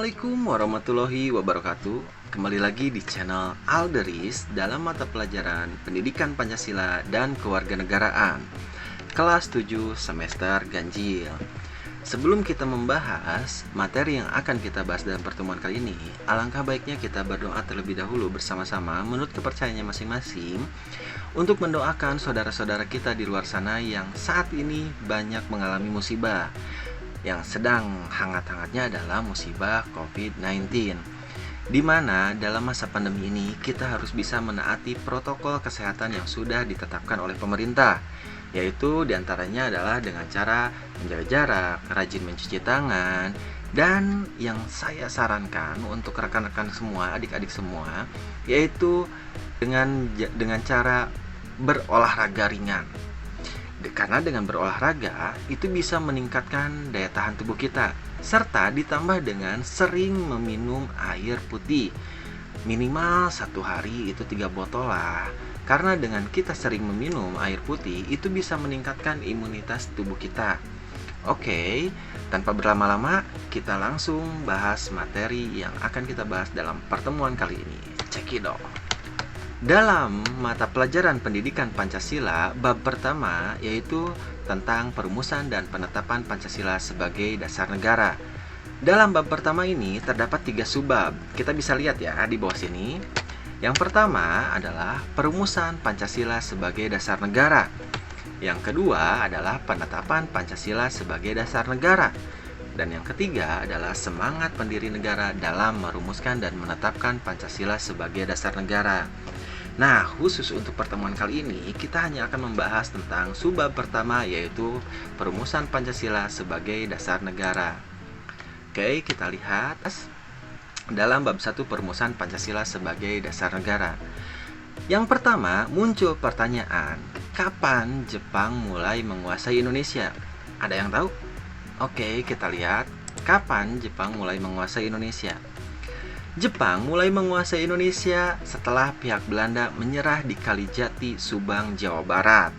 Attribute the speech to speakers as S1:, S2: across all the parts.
S1: Assalamualaikum warahmatullahi wabarakatuh. Kembali lagi di channel Alderis dalam mata pelajaran Pendidikan Pancasila dan Kewarganegaraan kelas 7 semester ganjil. Sebelum kita membahas materi yang akan kita bahas dalam pertemuan kali ini, alangkah baiknya kita berdoa terlebih dahulu bersama-sama menurut kepercayaannya masing-masing untuk mendoakan saudara-saudara kita di luar sana yang saat ini banyak mengalami musibah. Yang sedang hangat-hangatnya adalah musibah COVID-19, di mana dalam masa pandemi ini kita harus bisa menaati protokol kesehatan yang sudah ditetapkan oleh pemerintah, yaitu diantaranya adalah dengan cara menjaga jarak, rajin mencuci tangan, dan yang saya sarankan untuk rekan-rekan semua, adik-adik semua, yaitu dengan cara berolahraga ringan. Karena dengan berolahraga itu bisa meningkatkan daya tahan tubuh kita, serta ditambah dengan sering meminum air putih. Minimal 1 hari itu 3 botol lah. Karena dengan kita sering meminum air putih itu bisa meningkatkan imunitas tubuh kita. Oke, tanpa berlama-lama kita langsung bahas materi yang akan kita bahas dalam pertemuan kali ini. Cekidot. Dalam mata pelajaran Pendidikan Pancasila, bab pertama yaitu tentang perumusan dan penetapan Pancasila sebagai dasar negara. Dalam bab pertama ini terdapat 3 subbab. Kita bisa lihat ya di bawah sini. Yang pertama adalah perumusan Pancasila sebagai dasar negara. Yang kedua adalah penetapan Pancasila sebagai dasar negara. Dan yang ketiga adalah semangat pendiri negara dalam merumuskan dan menetapkan Pancasila sebagai dasar negara. Nah, khusus untuk pertemuan kali ini, kita hanya akan membahas tentang subbab pertama, yaitu perumusan Pancasila sebagai dasar negara. Oke, kita lihat dalam bab 1 perumusan Pancasila sebagai dasar negara. Yang pertama, muncul pertanyaan, kapan Jepang mulai menguasai Indonesia? Ada yang tahu? Oke, kita lihat, kapan Jepang mulai menguasai Indonesia? Jepang mulai menguasai Indonesia setelah pihak Belanda menyerah di Kalijati, Subang, Jawa Barat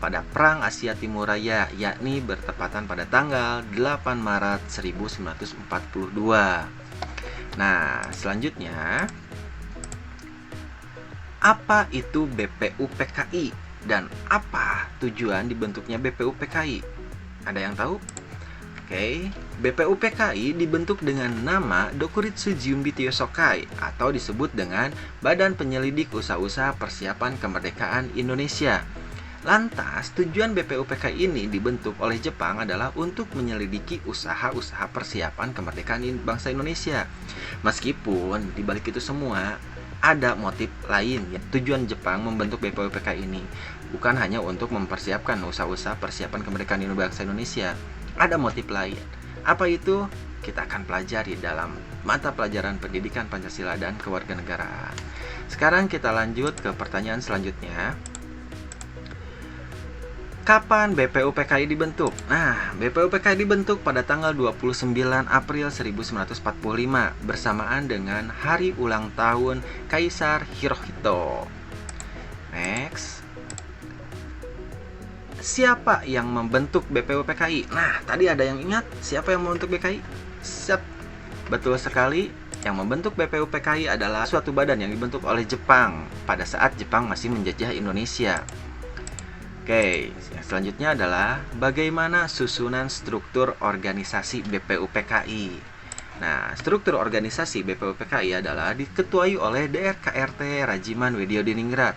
S1: pada Perang Asia Timur Raya, yakni bertepatan pada tanggal 8 Maret 1942. Nah, selanjutnya, apa itu BPUPKI dan apa tujuan dibentuknya BPUPKI? Ada yang tahu? Oke, BPUPKI dibentuk dengan nama Dokuritsu Junbi Tyosokai atau disebut dengan Badan Penyelidik Usaha-usaha Persiapan Kemerdekaan Indonesia. Lantas, tujuan BPUPKI ini dibentuk oleh Jepang adalah untuk menyelidiki usaha-usaha persiapan kemerdekaan bangsa Indonesia. Meskipun di balik itu semua ada motif lain ya. Tujuan Jepang membentuk BPUPKI ini bukan hanya untuk mempersiapkan usaha-usaha persiapan kemerdekaan bangsa Indonesia. Ada motif lain. Apa itu? Kita akan pelajari dalam mata pelajaran Pendidikan Pancasila dan Kewarganegaraan. Sekarang kita lanjut ke pertanyaan selanjutnya. Kapan BPUPKI dibentuk? Nah, BPUPKI dibentuk pada tanggal 29 April 1945 bersamaan dengan hari ulang tahun Kaisar Hirohito. Next. Siapa yang membentuk BPUPKI? Nah, tadi ada yang ingat siapa yang membentuk BPKI? Siap. Betul sekali, yang membentuk BPUPKI adalah suatu badan yang dibentuk oleh Jepang pada saat Jepang masih menjajah Indonesia. Oke, yang selanjutnya adalah bagaimana susunan struktur organisasi BPUPKI. Nah, struktur organisasi BPUPKI adalah diketuai oleh DRKRT Rajiman Weddiodiningrat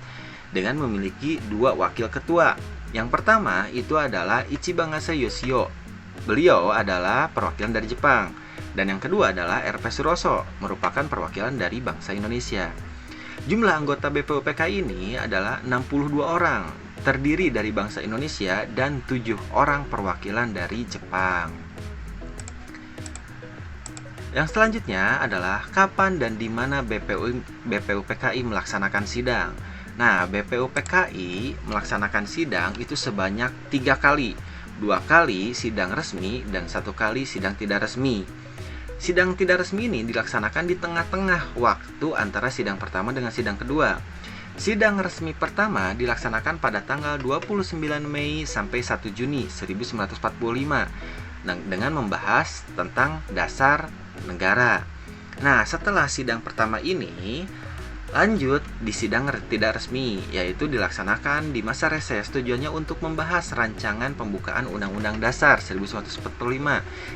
S1: dengan memiliki 2 wakil ketua. Yang pertama itu adalah Ichibangase Yoshio. Beliau adalah perwakilan dari Jepang. Dan yang kedua adalah R.P. Suroso, merupakan perwakilan dari bangsa Indonesia. Jumlah anggota BPUPKI ini adalah 62 orang, terdiri dari bangsa Indonesia dan 7 orang perwakilan dari Jepang. Yang selanjutnya adalah kapan dan di mana BPUPKI melaksanakan sidang. Nah, BPUPKI melaksanakan sidang itu sebanyak 3 kali. 2 kali sidang resmi dan 1 kali sidang tidak resmi. Sidang tidak resmi ini dilaksanakan di tengah-tengah waktu antara sidang pertama dengan sidang kedua. Sidang resmi pertama dilaksanakan pada tanggal 29 Mei sampai 1 Juni 1945 dengan membahas tentang dasar negara. Nah, setelah sidang pertama ini, lanjut di sidang tidak resmi, yaitu dilaksanakan di masa reses. Tujuannya untuk membahas rancangan pembukaan Undang-Undang Dasar 1945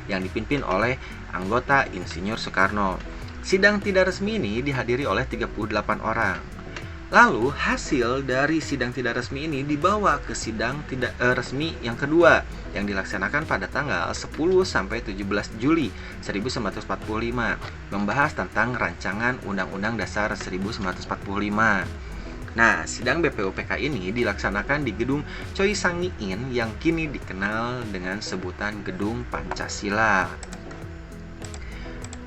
S1: yang dipimpin oleh anggota Insinyur Soekarno. Sidang tidak resmi ini dihadiri oleh 38 orang. Lalu hasil dari sidang tidak resmi ini dibawa ke sidang tidak resmi yang kedua yang dilaksanakan pada tanggal 10 sampai 17 Juli 1945, membahas tentang rancangan Undang-Undang Dasar 1945. Nah, sidang BPUPK ini dilaksanakan di Gedung Choi Sang-in yang kini dikenal dengan sebutan Gedung Pancasila.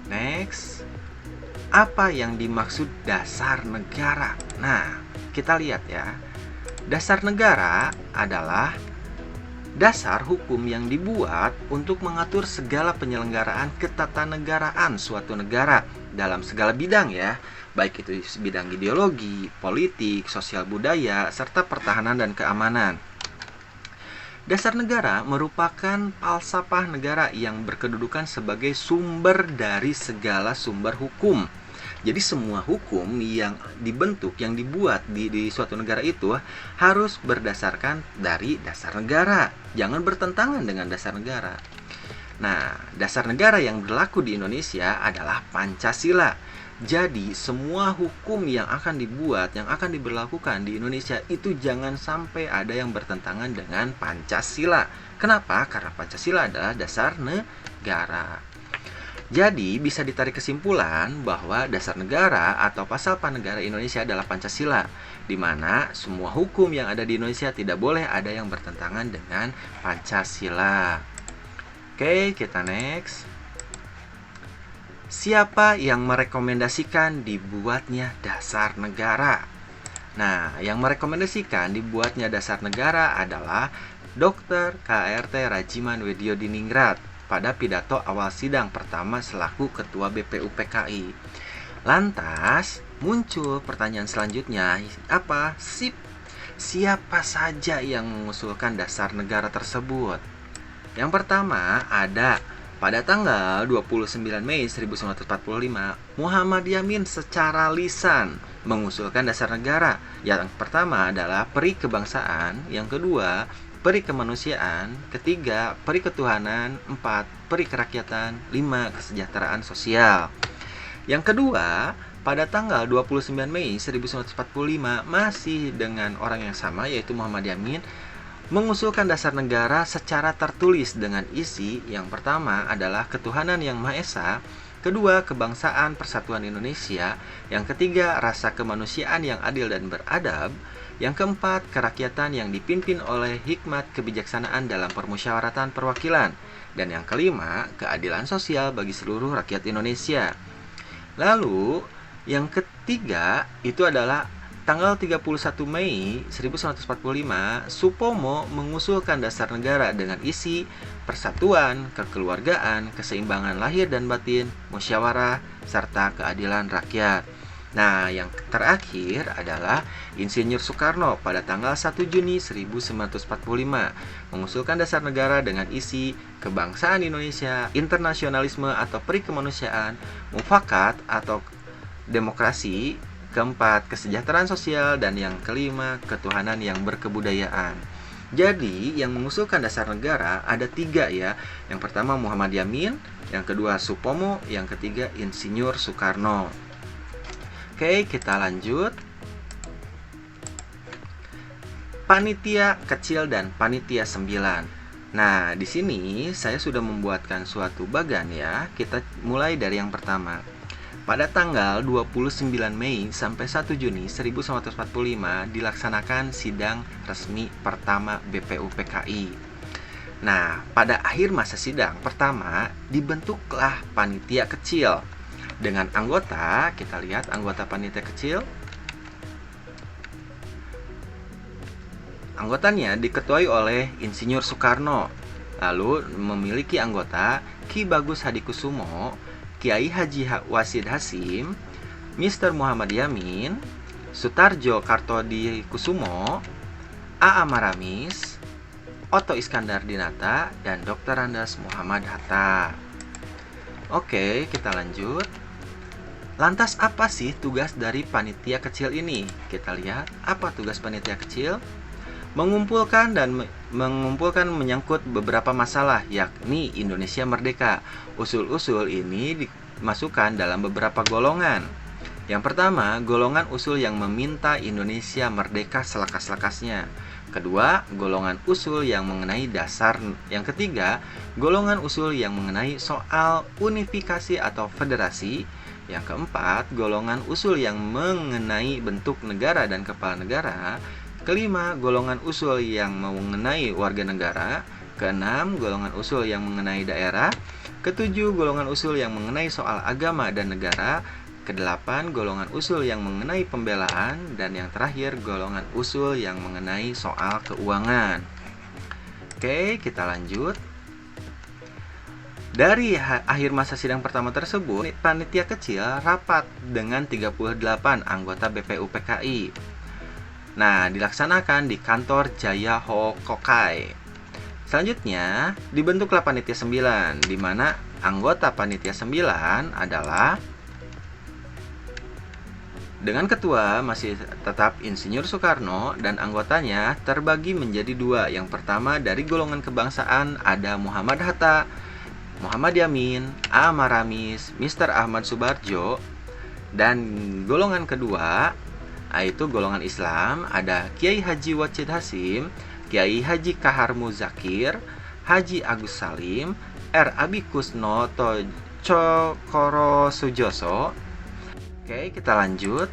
S1: Next, apa yang dimaksud dasar negara? Nah, kita lihat ya. Dasar negara adalah dasar hukum yang dibuat untuk mengatur segala penyelenggaraan ketatanegaraan suatu negara dalam segala bidang ya, baik itu bidang ideologi, politik, sosial budaya, serta pertahanan dan keamanan. Dasar negara merupakan falsafah negara yang berkedudukan sebagai sumber dari segala sumber hukum. Jadi semua hukum yang dibentuk, yang dibuat di suatu negara itu harus berdasarkan dari dasar negara. Jangan bertentangan dengan dasar negara. Nah, dasar negara yang berlaku di Indonesia adalah Pancasila. Jadi semua hukum yang akan dibuat, yang akan diberlakukan di Indonesia itu jangan sampai ada yang bertentangan dengan Pancasila. Kenapa? Karena Pancasila adalah dasar negara. Jadi bisa ditarik kesimpulan bahwa dasar negara atau pasal Panegara Indonesia adalah Pancasila, di mana semua hukum yang ada di Indonesia tidak boleh ada yang bertentangan dengan Pancasila. Oke, kita next. Siapa yang merekomendasikan dibuatnya dasar negara? Nah, yang merekomendasikan dibuatnya dasar negara adalah Dr. KRT Rajiman Widyodiningrat pada pidato awal sidang pertama selaku Ketua BPUPKI. Lantas, muncul pertanyaan selanjutnya, apa? Siapa saja yang mengusulkan dasar negara tersebut? Yang pertama ada pada tanggal 29 Mei 1945, Muhammad Yamin secara lisan mengusulkan dasar negara. Yang pertama adalah peri kebangsaan, yang kedua peri kemanusiaan, ketiga peri ketuhanan, 4 peri kerakyatan, 5 kesejahteraan sosial. Yang kedua, pada tanggal 29 Mei 1945 masih dengan orang yang sama, yaitu Muhammad Yamin, mengusulkan dasar negara secara tertulis dengan isi yang pertama adalah ketuhanan yang Maha Esa, kedua kebangsaan persatuan Indonesia, yang ketiga rasa kemanusiaan yang adil dan beradab, yang keempat kerakyatan yang dipimpin oleh hikmat kebijaksanaan dalam permusyawaratan perwakilan, dan yang kelima keadilan sosial bagi seluruh rakyat Indonesia. Lalu yang ketiga itu adalah tanggal 31 Mei 1945, Supomo mengusulkan dasar negara dengan isi persatuan, kekeluargaan, keseimbangan lahir dan batin, musyawarah, serta keadilan rakyat. Nah, yang terakhir adalah Insinyur Soekarno pada tanggal 1 Juni 1945 mengusulkan dasar negara dengan isi kebangsaan Indonesia, internasionalisme atau peri kemanusiaan, mufakat atau demokrasi, keempat kesejahteraan sosial, dan yang kelima ketuhanan yang berkebudayaan. Jadi yang mengusulkan dasar negara ada 3 ya. Yang pertama Muhammad Yamin, yang kedua Supomo, yang ketiga Insinyur Soekarno. Oke, kita lanjut. Panitia kecil dan panitia 9. Nah, di sini saya sudah membuatkan suatu bagan ya. Kita mulai dari yang pertama. Pada tanggal 29 Mei sampai 1 Juni 1945 dilaksanakan sidang resmi pertama BPUPKI. Nah, pada akhir masa sidang pertama dibentuklah panitia kecil dengan anggota, kita lihat anggota panitia kecil. Anggotanya diketuai oleh Insinyur Soekarno, lalu memiliki anggota Ki Bagus Hadikusumo, Kiai Haji Wasid Hasim, Mr. Muhammad Yamin, Sutarjo Kartodikusumo, A.A. Maramis, Otto Iskandar Dinata, dan Dr. Andes Muhammad Hatta. Oke, kita lanjut. Lantas apa sih tugas dari panitia kecil ini? Kita lihat apa tugas panitia kecil. Mengumpulkan menyangkut beberapa masalah, yakni Indonesia merdeka. Usul-usul ini dimasukkan dalam beberapa golongan. Yang pertama, golongan usul yang meminta Indonesia merdeka selekas-lekasnya. Kedua, golongan usul yang mengenai dasar. Yang ketiga, golongan usul yang mengenai soal unifikasi atau federasi. Yang keempat, golongan usul yang mengenai bentuk negara dan kepala negara. Kelima, golongan usul yang mengenai warga negara. Keenam, golongan usul yang mengenai daerah. Ketujuh, golongan usul yang mengenai soal agama dan negara. Kedelapan, golongan usul yang mengenai pembelaan. Dan yang terakhir, golongan usul yang mengenai soal keuangan. Oke, kita lanjut. Dari akhir masa sidang pertama tersebut, panitia kecil rapat dengan 38 anggota BPUPKI. Nah, dilaksanakan di kantor Jaya Hokokai. Selanjutnya, dibentuklah panitia 9, di mana anggota panitia 9 adalah dengan ketua masih tetap Insinyur Soekarno dan anggotanya terbagi menjadi dua. Yang pertama dari golongan kebangsaan ada Muhammad Hatta, Muhammad Yamin, A. Maramis, Mr. Ahmad Subarjo. Dan golongan kedua, yaitu golongan Islam, ada Kiai Haji Wajid Hasim, Kiai Haji Kahar Muzakir, Haji Agus Salim, R. Abi Kusno Cokoro Sujoso. Oke, kita lanjut.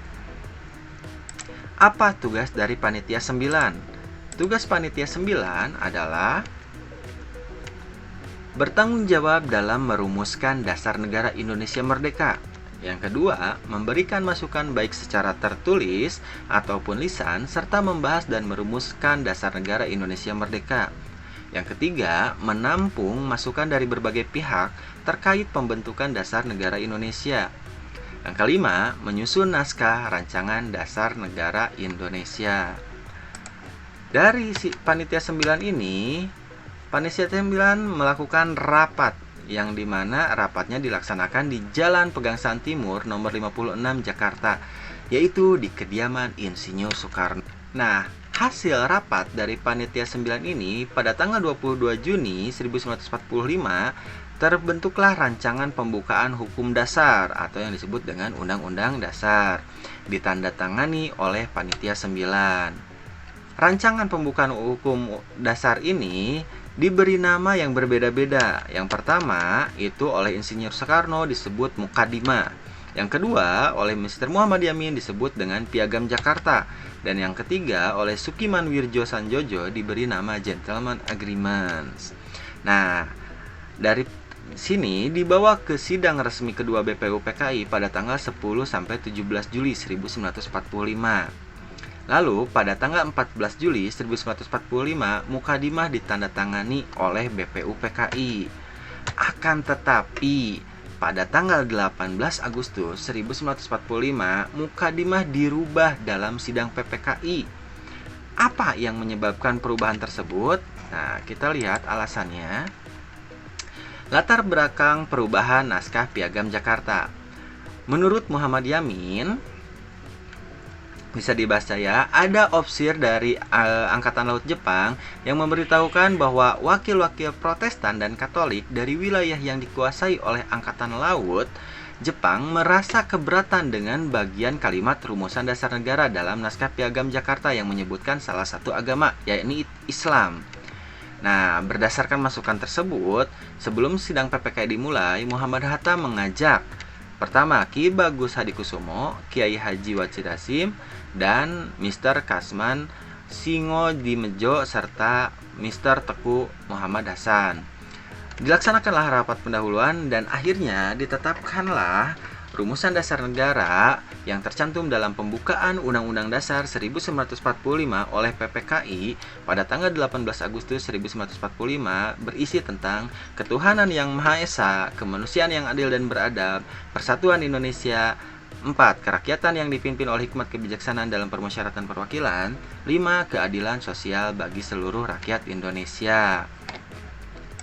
S1: Apa tugas dari panitia 9? Tugas panitia 9 adalah bertanggung jawab dalam merumuskan dasar negara Indonesia merdeka. Yang kedua, memberikan masukan baik secara tertulis ataupun lisan, serta membahas dan merumuskan dasar negara Indonesia merdeka. Yang ketiga, menampung masukan dari berbagai pihak terkait pembentukan dasar negara Indonesia. Yang kelima, menyusun naskah rancangan dasar negara Indonesia. Dari panitia 9 ini, panitia 9 melakukan rapat, yang dimana rapatnya dilaksanakan di Jalan Pegangsaan Timur nomor 56 Jakarta, yaitu di kediaman Insinyur Soekarno. Nah, hasil rapat dari panitia 9 ini pada tanggal 22 Juni 1945 terbentuklah rancangan pembukaan hukum dasar atau yang disebut dengan Undang-Undang Dasar, ditandatangani oleh panitia 9. Rancangan pembukaan hukum dasar ini diberi nama yang berbeda-beda. Yang pertama itu oleh Insinyur Soekarno disebut Mukadimah. Yang kedua oleh Mr. Muhammad Yamin disebut dengan Piagam Jakarta. Dan yang ketiga oleh Sukiman Wirjo Sanjojo diberi nama Gentleman Agreements. Nah, dari sini dibawa ke sidang resmi kedua BPUPKI pada tanggal 10 sampai 17 Juli 1945. Lalu pada tanggal 14 Juli 1945 Mukadimah ditandatangani oleh BPUPKI. Akan tetapi pada tanggal 18 Agustus 1945 Mukadimah dirubah dalam sidang PPKI. Apa yang menyebabkan perubahan tersebut? Nah, kita lihat alasannya. Latar belakang perubahan naskah Piagam Jakarta. Menurut Muhammad Yamin, bisa dibaca ya, ada opsir dari Angkatan Laut Jepang yang memberitahukan bahwa wakil-wakil Protestan dan Katolik dari wilayah yang dikuasai oleh Angkatan Laut Jepang merasa keberatan dengan bagian kalimat rumusan dasar negara dalam naskah Piagam Jakarta yang menyebutkan salah satu agama, yakni Islam. Nah, berdasarkan masukan tersebut, sebelum sidang PPKI dimulai, Muhammad Hatta mengajak pertama Ki Bagus Hadikusumo, Kiai Haji Wajid Hasim, dan Mr. Kasman Singodimedjo serta Mr. Teku Muhammad Hasan. Dilaksanakanlah rapat pendahuluan dan akhirnya ditetapkanlah rumusan dasar negara yang tercantum dalam pembukaan Undang-Undang Dasar 1945 oleh PPKI pada tanggal 18 Agustus 1945 berisi tentang ketuhanan yang Maha Esa, kemanusiaan yang adil dan beradab, persatuan Indonesia, 4. Kerakyatan yang dipimpin oleh hikmat kebijaksanaan dalam permusyawaratan perwakilan. 5. Keadilan sosial bagi seluruh rakyat Indonesia.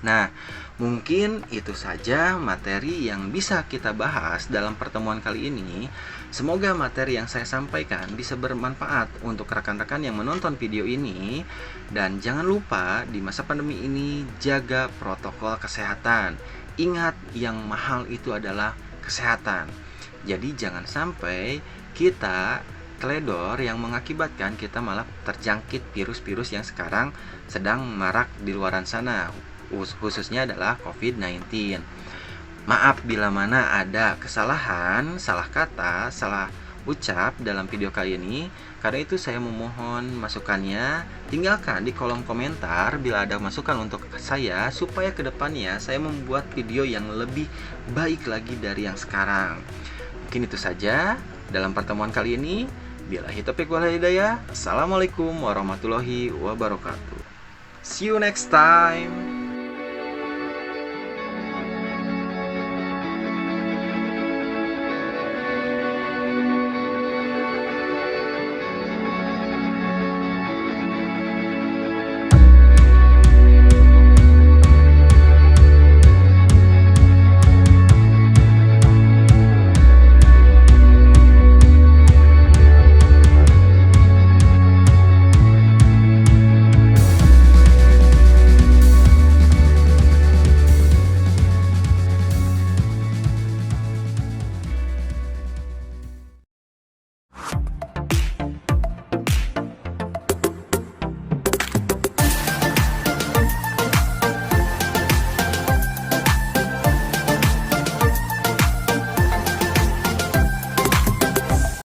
S1: Nah, mungkin itu saja materi yang bisa kita bahas dalam pertemuan kali ini. Semoga materi yang saya sampaikan bisa bermanfaat untuk rekan-rekan yang menonton video ini. Dan jangan lupa di masa pandemi ini jaga protokol kesehatan. Ingat, yang mahal itu adalah kesehatan. Jadi jangan sampai kita teledor yang mengakibatkan kita malah terjangkit virus-virus yang sekarang sedang marak di luaran sana, khususnya adalah COVID-19. Maaf bila mana ada kesalahan, salah kata, salah ucap dalam video kali ini. Karena itu saya memohon masukannya. Tinggalkan di kolom komentar bila ada masukan untuk saya, supaya kedepannya saya membuat video yang lebih baik lagi dari yang sekarang. Mungkin itu saja dalam pertemuan kali ini. Billahi taufiq wal hidayah. Assalamualaikum warahmatullahi wabarakatuh. See you next time.